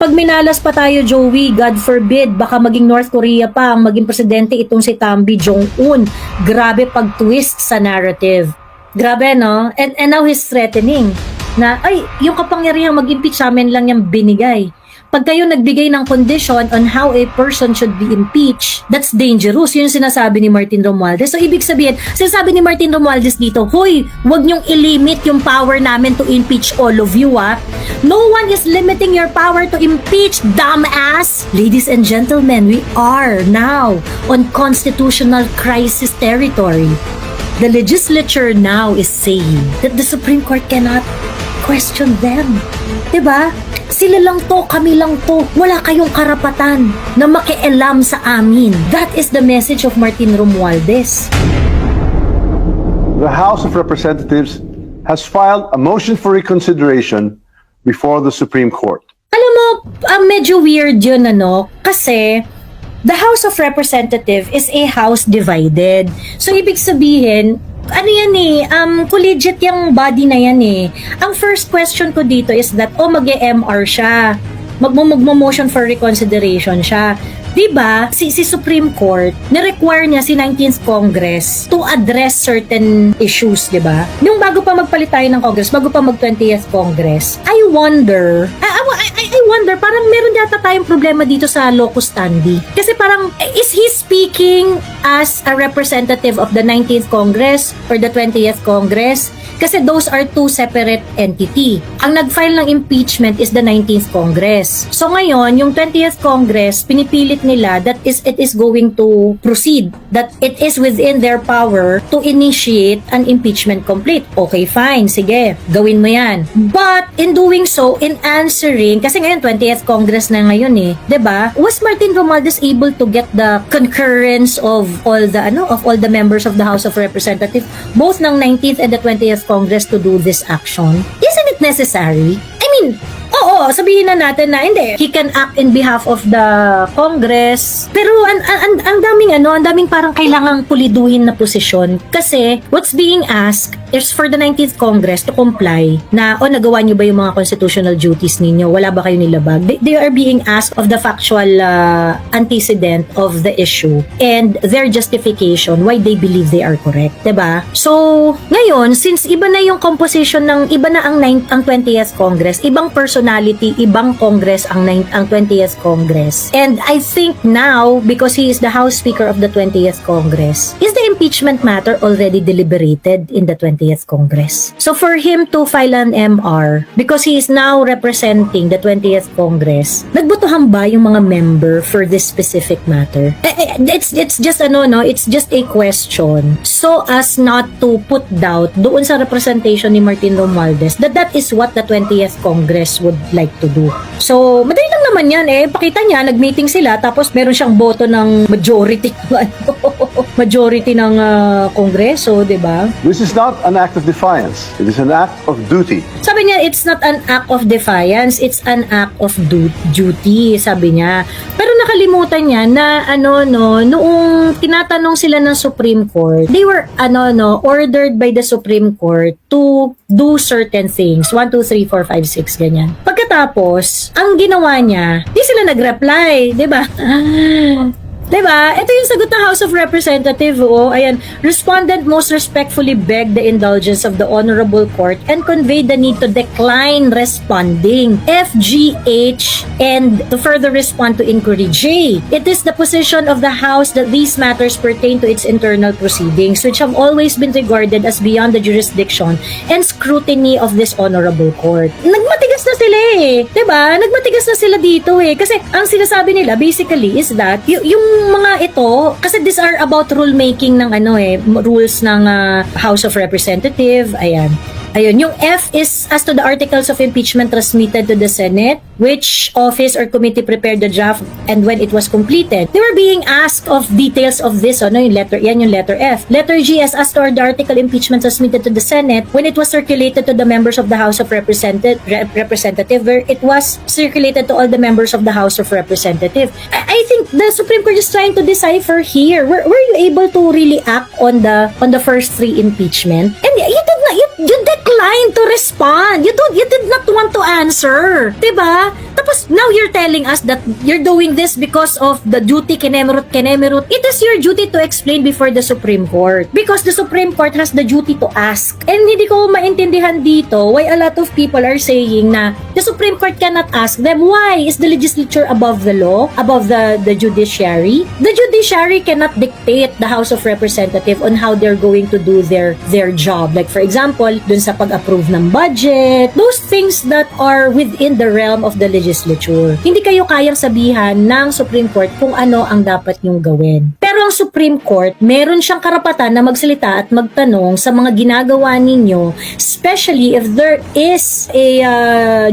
Pag minalas pa tayo, Joey, God forbid, baka maging North Korea pa ang maging presidente itong si Kim Jong-un. Grabe pag-twist sa narrative. Grabe, no? And now he's threatening na, ay, yung kapangyarihang mag-impeach sa amin lang yung binigay. Pag kayo nagbigay ng condition on how a person should be impeached, that's dangerous. Yun yung sinasabi ni Martin Romualdez. So, ibig sabihin, sinasabi ni Martin Romualdez dito, hoy, wag niyong ilimit yung power namin to impeach all of you, ah. No one is limiting your power to impeach, dumbass! Ladies and gentlemen, we are now on constitutional crisis territory. The legislature now is saying that the Supreme Court cannot question them. Diba? Sila lang to, kami lang to. Wala kayong karapatan na makialam sa amin. That is the message of Martin Romualdez. The House of Representatives has filed a motion for reconsideration before the Supreme Court. Alam mo, medyo weird yun, ano? Kasi the House of Representatives is a house divided. So, ibig sabihin, ano yan collegiate yung body na yan eh. Ang first question ko dito is that, mag-MR siya. Magmo-motion for reconsideration siya. Diba, si Supreme Court, ni-require niya si 19th Congress to address certain issues, diba? Yung bago pa magpalit tayo ng Congress, bago pa mag-20th Congress, I wonder, parang meron yata tayong problema dito sa locus standi. Kasi parang, is he speaking as a representative of the 19th Congress or the 20th Congress? Kasi those are two separate entity. Ang nag-file ng impeachment is the 19th Congress. So ngayon, yung 20th Congress, pinipilit nila that it is going to proceed, that it is within their power to initiate an impeachment complete. Okay, fine, sige, gawin mo yan. But in doing so, in answering, kasi ngayon 20th Congress na ngayon eh, 'di ba? Was Martin Romualdez able to get the concurrence of all the members of the House of Representatives, both ng 19th and the 20th Congress to do this action? Isn't it necessary? I mean, oo, sabihin na natin na hindi, he can act in behalf of the Congress. Pero ang daming parang kailangang puliduhin na posisyon. Kasi what's being asked is for the 19th Congress to comply na, nagawa niyo ba yung mga constitutional duties ninyo? Wala ba kayo nilabag? They are being asked of the factual antecedent of the issue and their justification why they believe they are correct. Diba? So, ngayon, since iba na yung composition iba na ang 20th Congress, ibang personality, ibang Congress ang 20th Congress. And I think now, because he is the House Speaker of the 20th Congress, is the impeachment matter already deliberated in the 20th Congress? So for him to file an MR, because he is now representing the 20th Congress, nagbotohan ba yung mga member for this specific matter? It's just it's just a question so as not to put doubt doon sa representation ni Martin Romualdez that is what the 20th Congress would like to do. So, madali lang naman yan eh. Pakita niya, nag-meeting sila, tapos meron siyang boto ng majority ng Kongreso, di ba? This is not an act of defiance. It is an act of duty. Sabi niya, it's not an act of defiance, it's an act of duty, sabi niya. Pero nakalimutan niya na noong tinatanong sila ng Supreme Court, they were ordered by the Supreme Court to do certain things. 1, 2, 3, 4, 5, 6, ganyan. Pagkatapos, ang ginawa niya, di sila nag-reply, di ba? Diba? Ito yung sagot ng House of Representatives. Ayan. Respondent most respectfully begged the indulgence of the Honorable Court and conveyed the need to decline responding. FGH and to further respond to inquiry. J. It is the position of the House that these matters pertain to its internal proceedings, which have always been regarded as beyond the jurisdiction and scrutiny of this Honorable Court. Nagmatigas na sila eh. Diba? Nagmatigas na sila dito eh. Kasi ang sinasabi nila basically is that yung mga ito, kasi these are about rulemaking ng rules ng House of Representatives. Ayun, yung F is as to the articles of impeachment transmitted to the Senate, which office or committee prepared the draft and when it was completed. They were being asked of details of this, yung letter F. Letter G is as to the article impeachment transmitted to the Senate when it was circulated to the members of the House of Representative, where it was circulated to all the members of the House of Representative. I think the Supreme Court is trying to decipher here. Were you able to really act on the first three impeachment? And you did not. you declined to respond. You did not want to answer. Diba? Tapos, now you're telling us that you're doing this because of the duty kinemerut. It is your duty to explain before the Supreme Court. Because the Supreme Court has the duty to ask. And hindi ko maintindihan dito why a lot of people are saying na the Supreme Court cannot ask them. Why? Is the legislature above the law? Above the judiciary? The judiciary cannot dictate the House of Representatives on how they're going to do their job. Like for example, dun sa pag-approve ng budget, those things that are within the realm of the legislature. Hindi kayo kayang sabihan ng Supreme Court kung ano ang dapat nyong gawin. Pero ang Supreme Court, meron siyang karapatan na magsalita at magtanong sa mga ginagawa ninyo, especially if there is a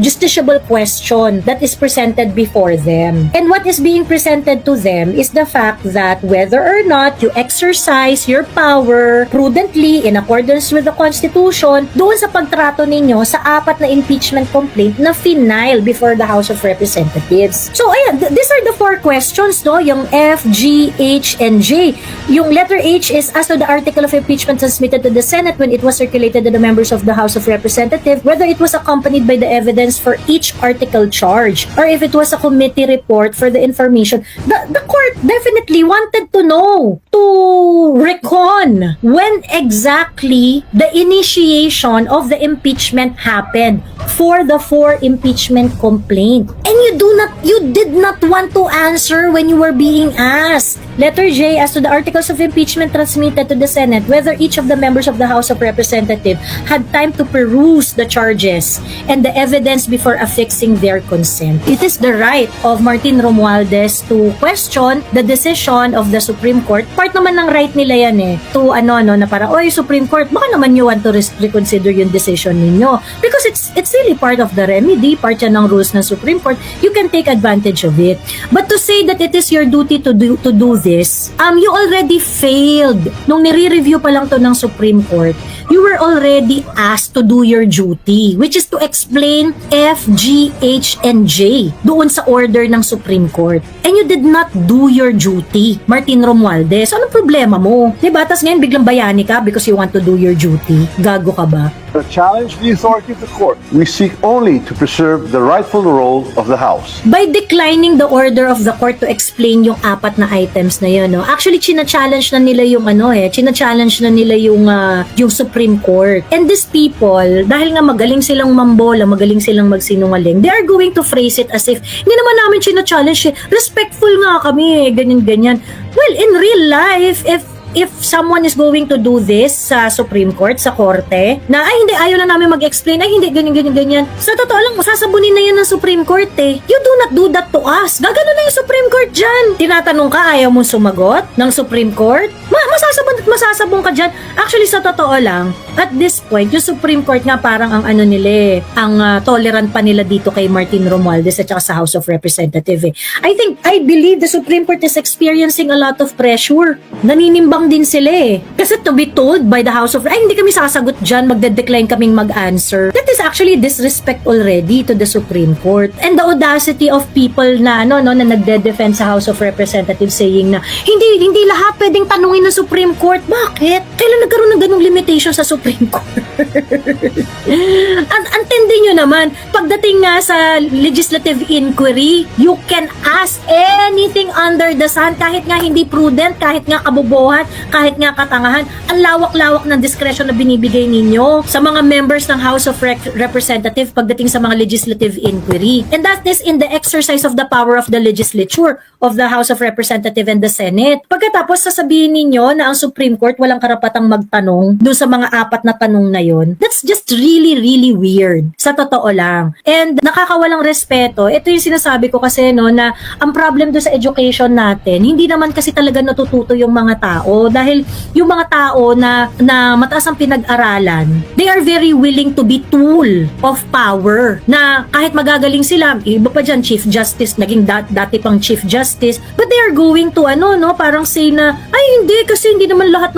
justiciable question that is presented before them. And what is being presented to them is the fact that whether or not you exercise your power prudently in accordance with the Constitution doon sa pagtrato ninyo sa 4 na impeachment complaint na final before the House of Representatives. So ayan, these are the 4 questions, no? Yung F, G, H, and J. Yung letter H is as to the article of impeachment transmitted to the Senate when it was circulated to the members of the House of Representatives, whether it was accompanied by the evidence for each article charged, or if it was a committee report for the information. The court definitely wanted to know, to recon when exactly the initiation of the impeachment happened for the 4 impeachment complaint. And you did not want to answer when you were being asked. Letter J, as to the articles of impeachment transmitted to the Senate, whether each of the members of the House of Representatives had time to peruse the charges and the evidence before affixing their consent. It is the right of Martin Romualdez to question the decision of the Supreme Court. Part naman ng right nila yan to na para, oy, Supreme Court, baka naman you want to reconsider yung decision ninyo. Because it's really part of the remedy, part yan ng rules ng Supreme Court. You can take advantage of it. But to say that it is your duty to do this, you already failed. Nung nire-review pa lang to ng Supreme Court, you were already asked to do your duty, which is to explain F, G, H, and J doon sa order ng Supreme Court. And you did not do your duty, Martin Romualdez. Anong problema mo? Diba? Tas ngayon biglang bayani ka because you want to do your duty. Gago ka ba? To challenge the authority of the court, we seek only to preserve the rightful role of the House. By declining the order of the court to explain yung 4 na items na yun, no? Actually, china-challenge na nila yung china-challenge na nila yung Supreme Court. And these people, dahil nga magaling silang mambola, magaling silang magsinungaling, they are going to phrase it as if, hindi naman namin china-challenge, respectful nga kami, ganyan-ganyan. Well, in real life, if someone is going to do this sa Supreme Court, sa korte, na hindi, ayaw na namin mag-explain, hindi, ganyan. Sa totoo lang, masasabunin na yan ng Supreme Court You do not do that to us. Gagano na yung Supreme Court dyan. Tinatanong ka, ayaw mong sumagot ng Supreme Court? Masasabong ka dyan. Actually, sa totoo lang, at this point, yung Supreme Court nga parang ang ang tolerant pa nila dito kay Martin Romualdez at saka sa House of Representatives. I believe the Supreme Court is experiencing a lot of pressure. Naninimbang din sila Kasi to be told by the House of hindi kami sasagot dyan, magde-decline kaming mag-answer. That is actually disrespect already to the Supreme Court. And the audacity of people na na nagde-defend sa House of Representatives saying na hindi lahat pwedeng tanungin ng Supreme Court. Bakit? Kailan nagkaroon ng ganung limitation sa Supreme Court? Antindi nyo naman, pagdating nga sa legislative inquiry, you can ask anything under the sun, kahit nga hindi prudent, kahit nga kabobohan, kahit nga katangahan. Ang lawak-lawak ng discretion na binibigay ninyo sa mga members ng House of Representatives pagdating sa mga legislative inquiry. And that is in the exercise of the power of the legislature, of the House of Representatives and the Senate. Pagkatapos sasabihin ninyo na ang Supreme Court walang karapatang magtanong doon sa mga 4 na tanong na yon, that's just really, really weird. Sa totoo lang. And nakakawalang respeto. Ito yung sinasabi ko kasi na ang problem doon sa education natin, hindi naman kasi talaga natututo yung mga tao. Dahil yung mga tao na mataas ang pinag-aralan, they are very willing to be tool of power. Na kahit magagaling sila, iba pa dyan, Chief Justice, naging dati pang Chief Justice, but they are going to parang say na, hindi, kasi hindi naman lahat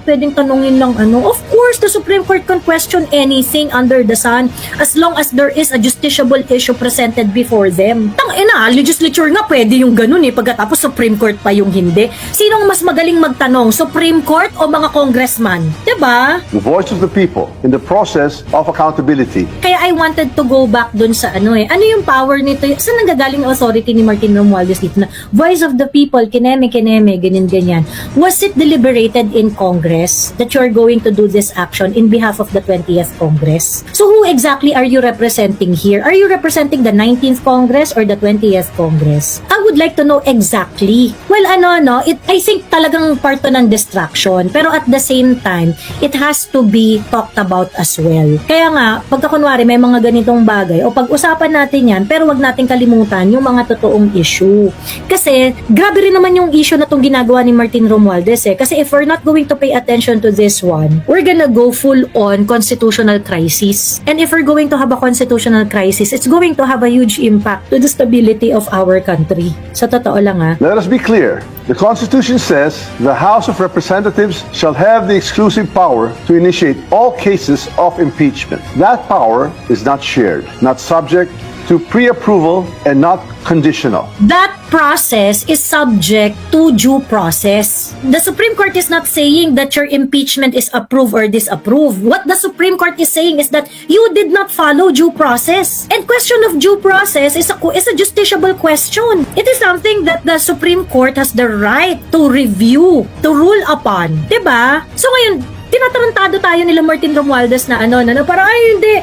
pwedeng tanungin lang Of course, the Supreme Court can question anything under the sun as long as there is a justiciable issue presented before them. Tangina, Sana, legislature nga pwede yung ganun pagkatapos Supreme Court pa yung hindi. Sinong mas magaling magtanong, Supreme Court o mga congressman? 'Di ba? The voice of the people in the process of accountability. Kaya I wanted to go back dun sa ano yung power nito? Saan nanggagaling yung authority ni Martin Romualdez dito na voice of the people, kineme, ganyan. Was it deliberated in Congress that you're going to do this action in behalf of the 20th Congress? So who exactly are you representing here? Are you representing the 19th Congress or the 20th Congress? I would like to know exactly. Well, I think talagang part to ng distraction. Pero at the same time, it has to be talked about as well. Kaya nga, pagka kunwari may mga ganitong bagay, o pag-usapan natin yan, pero wag natin kalimutan yung mga totoong issue. Kasi, grabe rin naman yung issue na itong ginagawa ni Martin Romualdez Kasi if we're not going to pay attention to this one, we're gonna go full on constitutional crisis. And if we're going to have a constitutional crisis, it's going to have a huge impact to the stability of our country. Sa totoo lang Let us be clear. The Constitution says the House of Representatives shall have the exclusive power to initiate all cases of impeachment. That power is not shared, not subject to pre-approval, and not conditional. That process is subject to due process. The Supreme Court is not saying that your impeachment is approved or disapproved. What the Supreme Court is saying is that you did not follow due process. And question of due process is a justiciable question. It is something that the Supreme Court has the right to review, to rule upon. Diba? So ngayon, tinatarantado tayo nila Martin Romualdez na parang hindi,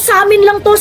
sa amin lang to.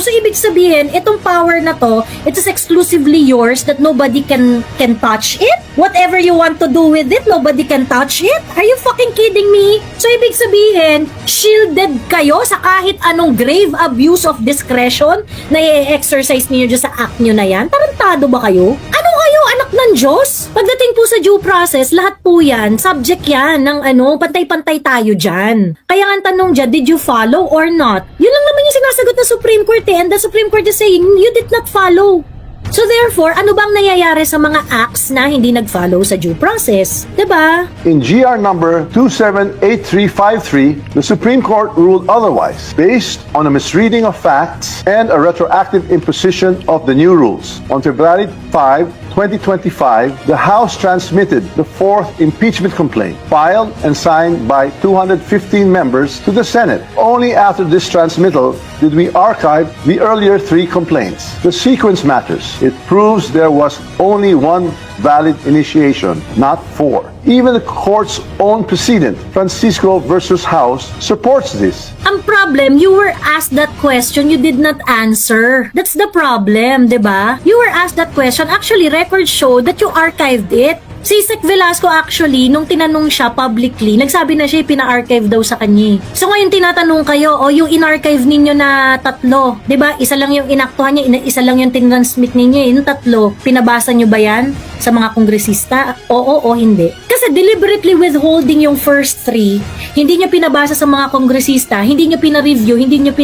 So ibig sabihin, itong power na to, it is exclusively yours that nobody can touch it. Whatever you want to do with it, nobody can touch it. Are you fucking kidding me? So ibig sabihin, shielded kayo sa kahit anong grave abuse of discretion na i-exercise niyo dyan sa act nyo na yan? Tarantado ba kayo? Ano kayo, anak ng Diyos? Pagdating po sa due process, lahat po yan, subject yan ng pantay-pantay tayo dyan. Kaya nga tanong dyan, did you follow or not? Yun lang naman yung sinasagot ng Supreme Court and the Supreme Court is saying, you did not follow. So therefore, ano bang nangyayari sa mga acts na hindi nag-follow sa due process? Diba? In GR number 278353, the Supreme Court ruled otherwise, based on a misreading of facts and a retroactive imposition of the new rules. On February 5, 2025, the House transmitted the fourth impeachment complaint, filed and signed by 215 members to the Senate. Only after this transmittal did we archive the earlier three complaints. The sequence matters. It proves there was only one valid initiation, not four. Even the court's own precedent, Francisco versus House, supports this. Ang problem, you were asked that question, you did not answer. That's the problem, diba? You were asked that question. Actually, records show that you archived it. Si Sec Velasco actually, nung tinanong siya publicly, nagsabi na siya pina-archive daw sa kanya. So ngayon tinatanong kayo, yung in-archive ninyo na tatlo, 'di ba? Isa lang yung inaktuhan niya, isa lang yung tinransmit ninyo, yung tatlo, pinabasa nyo ba yan sa mga kongresista? Oo o hindi. Kasi deliberately withholding yung first three, hindi nyo pinabasa sa mga kongresista, hindi nyo pina-review, hindi nyo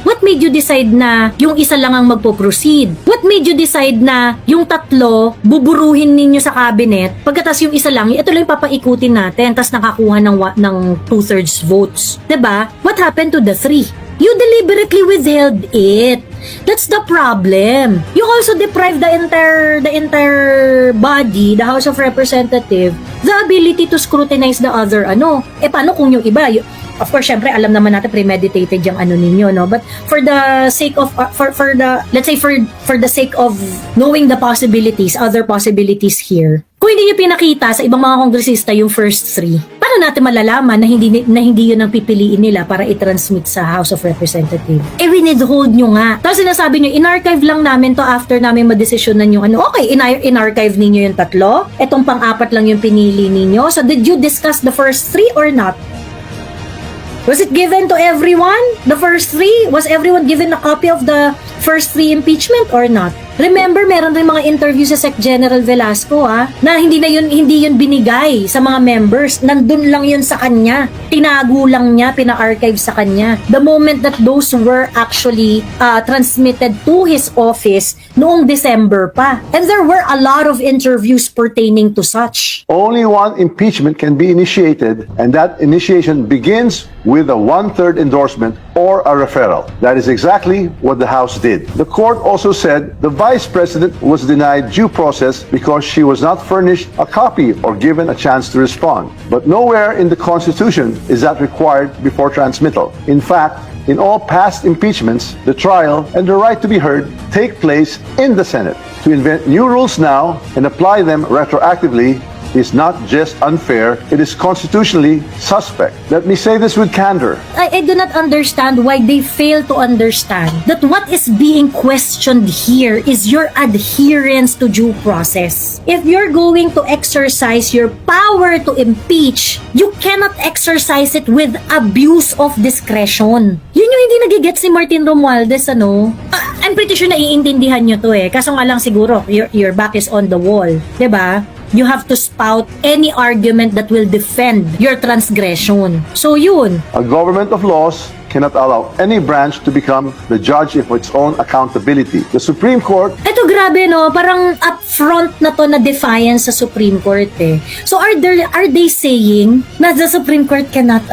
what made you decide na yung isa lang ang magpo-proceed? What made you decide na yung tatlo, buburuhin ninyo sa cabinet, pagkatas yung isa lang, ito lang yung papaikutin natin, tas nakakuha ng 2/3 votes. 'Di ba? What happened to the three? You deliberately withheld it. That's the problem. You also deprive the entire body, the House of Representatives, the ability to scrutinize the other paano kung yung iba, of course, syempre, alam naman natin premeditated yung ninyo, no? But for the sake of, let's say for the sake of knowing the possibilities, other possibilities here, kung hindi nyo pinakita sa ibang mga kongresista yung first three, paano natin malalaman na hindi yun ang pipiliin nila para i-transmit sa House of Representatives? Winidhold nyo nga. Tapos sinasabi nyo, in-archive lang namin to after namin madesisyonan yung okay, in-archive ninyo yung tatlo, etong pang-apat lang yung pinili ninyo. So did you discuss the first three or not? Was it given to everyone? The first three? Was everyone given a copy of the first three impeachment or not? Remember, meron rin mga interview sa Sec General Velasco na hindi yun binigay sa mga members. Nandun lang yun sa kanya. Tinago lang niya, pina-archive sa kanya. The moment that those were actually transmitted to his office noong December pa. And there were a lot of interviews pertaining to such. Only one impeachment can be initiated, and that initiation begins with a 1/3 endorsement or a referral. That is exactly what the House did. The court also said the Vice President was denied due process because she was not furnished a copy or given a chance to respond. But nowhere in the Constitution is that required before transmittal. In fact, in all past impeachments, the trial and the right to be heard take place in the Senate. To invent new rules now and apply them retroactively is not just unfair, it is constitutionally suspect. Let me say this with candor. I do not understand why they fail to understand that what is being questioned here is your adherence to due process. If you're going to exercise your power to impeach, you cannot exercise it with abuse of discretion. Yun yung hindi nagigets ni Martin Romualdez, ano? I'm pretty sure naiintindihan nyo to eh. Kaso nga lang siguro, your back is on the wall. 'Di ba? You have to spout any argument that will defend your transgression. So yun. A government of laws cannot allow any branch to become the judge of its own accountability. The Supreme Court... Ito grabe no, parang upfront na to na defiance sa Supreme Court eh. So are they saying na the Supreme Court cannot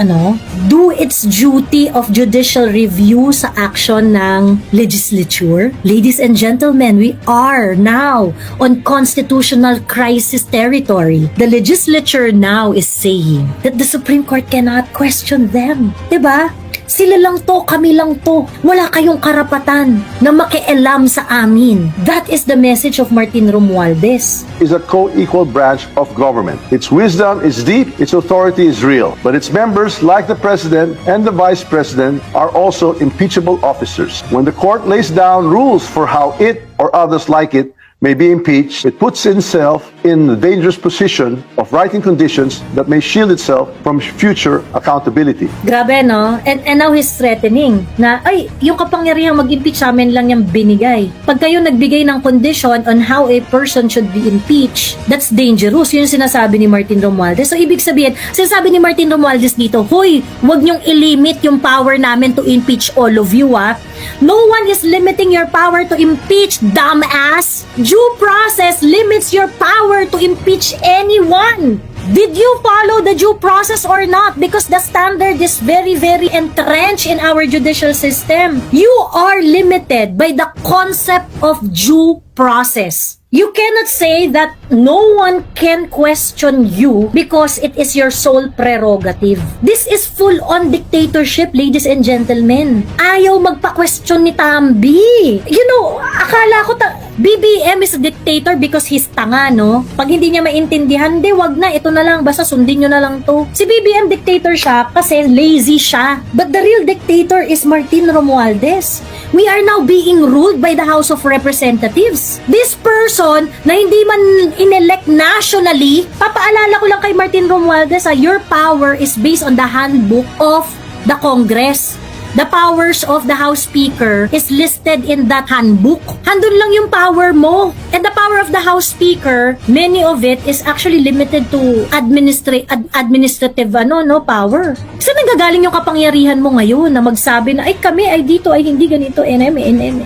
do its duty of judicial review sa action ng legislature? Ladies and gentlemen, we are now on constitutional crisis territory. The legislature now is saying that the Supreme Court cannot question them. 'Di ba? Sila lang to, kami lang to. Wala kayong karapatan na makialam sa amin. That is the message of Martin Romualdez. Is a co-equal branch of government. Its wisdom is deep, its authority is real. But its members, like the President and the Vice President, are also impeachable officers. When the court lays down rules for how it or others like it may be impeached, it puts itself in the dangerous position of writing conditions that may shield itself from future accountability. Grabe, no? And now he's threatening na, ay, yung kapangyarihang mag-impeach sa amin lang yung binigay. Pag kayo nagbigay ng condition on how a person should be impeached, that's dangerous. Yun yung sinasabi ni Martin Romualdez. So, ibig sabihin, sinasabi ni Martin Romualdez dito, hoy, wag niyong ilimit yung power namin to impeach all of you, ah. No one is limiting your power to impeach, dumbass. Due process limits your power to impeach anyone. Did you follow the due process or not? Because the standard is very, very entrenched in our judicial system. You are limited by the concept of due process. You cannot say that no one can question you because it is your sole prerogative. This is full-on dictatorship, ladies and gentlemen. Ayaw magpa-question ni Tambi. You know, akala ko BBM is a dictator because he's tanga, no? Pag hindi niya maintindihan, wag na, ito na lang, basta sundin nyo na lang to. Si BBM dictator siya kasi lazy siya. But the real dictator is Martin Romualdez. We are now being ruled by the House of Representatives. This person na hindi man inelect nationally, papaalala ko lang kay Martin Romualdez, your power is based on the handbook of the Congress. The powers of the House Speaker is listed in that handbook. Handun lang yung power mo. And the power of the House Speaker, many of it is actually limited to administrative power. Saan nanggagaling yung kapangyarihan mo ngayon na magsabi na, ay kami ay dito, ay hindi ganito, NM.